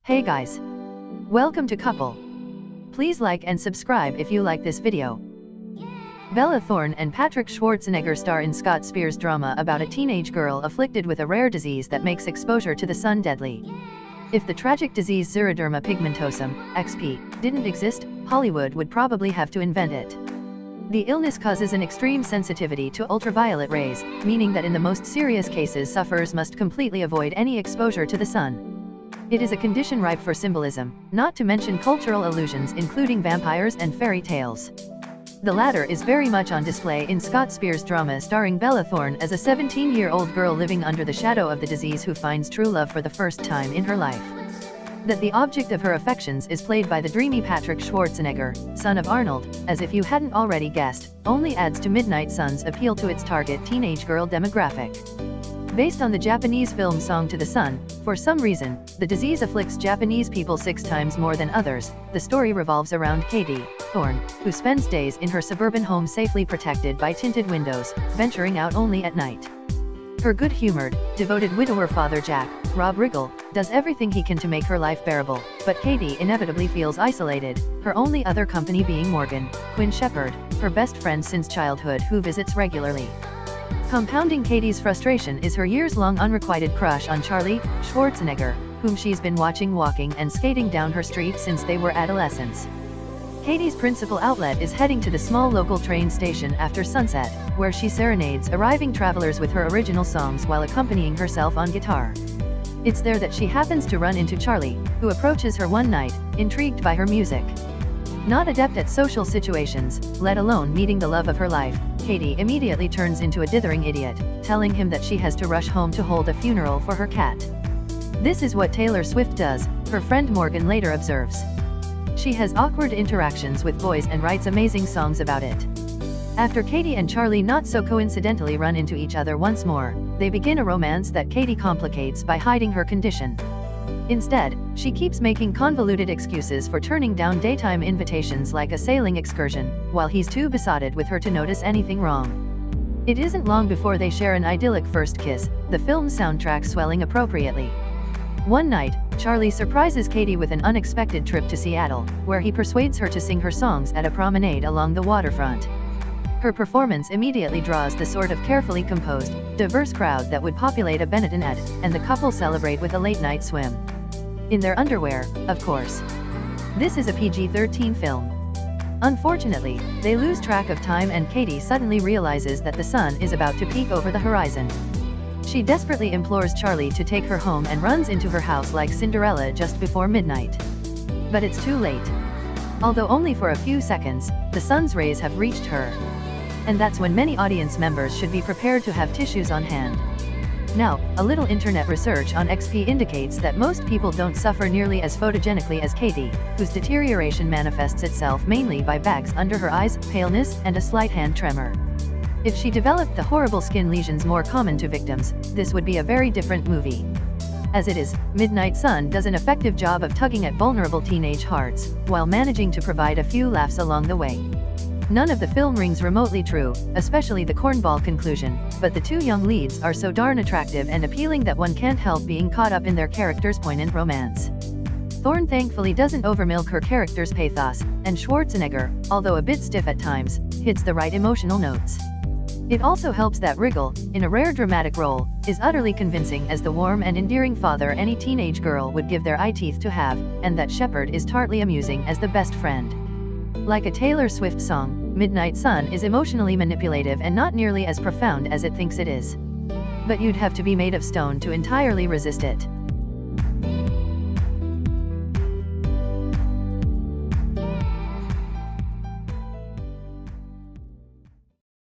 Hey guys! Welcome to Couple. Please like and subscribe if you like this video. Bella Thorne and Patrick Schwarzenegger star in Scott Spears drama about a teenage girl afflicted with a rare disease that makes exposure to the sun deadly. If the tragic disease xeroderma pigmentosum, XP, didn't exist, Hollywood would probably have to invent it. The illness causes an extreme sensitivity to ultraviolet rays, meaning that in the most serious cases sufferers must completely avoid any exposure to the sun. It is a condition ripe for symbolism, not to mention cultural allusions including vampires and fairy tales. The latter is very much on display in Scott Spears' drama starring Bella Thorne as a 17-year-old girl living under the shadow of the disease who finds true love for the first time in her life. That the object of her affections is played by the dreamy Patrick Schwarzenegger, son of Arnold, as if you hadn't already guessed, only adds to Midnight Sun's appeal to its target teenage girl demographic. Based on the Japanese film Song to the Sun, for some reason, the disease afflicts Japanese people 6 times more than others. The story revolves around Katie Thorne, who spends days in her suburban home safely protected by tinted windows, venturing out only at night. Her good-humored, devoted widower father Jack, Rob Riggle, does everything he can to make her life bearable, but Katie inevitably feels isolated, her only other company being Morgan, Quinn Shepherd, her best friend since childhood who visits regularly. Compounding Katie's frustration is her years-long unrequited crush on Charlie Schwarzenegger, whom she's been watching walking and skating down her street since they were adolescents. Katie's principal outlet is heading to the small local train station after sunset, where she serenades arriving travelers with her original songs while accompanying herself on guitar. It's there that she happens to run into Charlie, who approaches her one night, intrigued by her music. Not adept at social situations, let alone meeting the love of her life, Katie immediately turns into a dithering idiot, telling him that she has to rush home to hold a funeral for her cat. This is what Taylor Swift does, her friend Morgan later observes. She has awkward interactions with boys and writes amazing songs about it. After Katie and Charlie not so coincidentally run into each other once more, they begin a romance that Katie complicates by hiding her condition. Instead, she keeps making convoluted excuses for turning down daytime invitations like a sailing excursion, while he's too besotted with her to notice anything wrong. It isn't long before they share an idyllic first kiss, the film's soundtrack swelling appropriately. One night, Charlie surprises Katie with an unexpected trip to Seattle, where he persuades her to sing her songs at a promenade along the waterfront. Her performance immediately draws the sort of carefully composed, diverse crowd that would populate a Benetton ad, and the couple celebrate with a late-night swim. In their underwear, of course. This is a PG-13 film. Unfortunately, they lose track of time and Katie suddenly realizes that the sun is about to peek over the horizon. She desperately implores Charlie to take her home and runs into her house like Cinderella just before midnight. But it's too late. Although only for a few seconds, the sun's rays have reached her. And that's when many audience members should be prepared to have tissues on hand. Now, a little internet research on XP indicates that most people don't suffer nearly as photogenically as Katie, whose deterioration manifests itself mainly by bags under her eyes, paleness, and a slight hand tremor. If she developed the horrible skin lesions more common to victims, this would be a very different movie. As it is, Midnight Sun does an effective job of tugging at vulnerable teenage hearts, while managing to provide a few laughs along the way. None of the film rings remotely true, especially the cornball conclusion, but the two young leads are so darn attractive and appealing that one can't help being caught up in their characters' poignant romance. Thorne thankfully doesn't overmilk her character's pathos, and Schwarzenegger, although a bit stiff at times, hits the right emotional notes. It also helps that Riggle, in a rare dramatic role, is utterly convincing as the warm and endearing father any teenage girl would give their eye teeth to have, and that Shepherd is tartly amusing as the best friend. Like a Taylor Swift song, Midnight Sun is emotionally manipulative and not nearly as profound as it thinks it is. But you'd have to be made of stone to entirely resist it.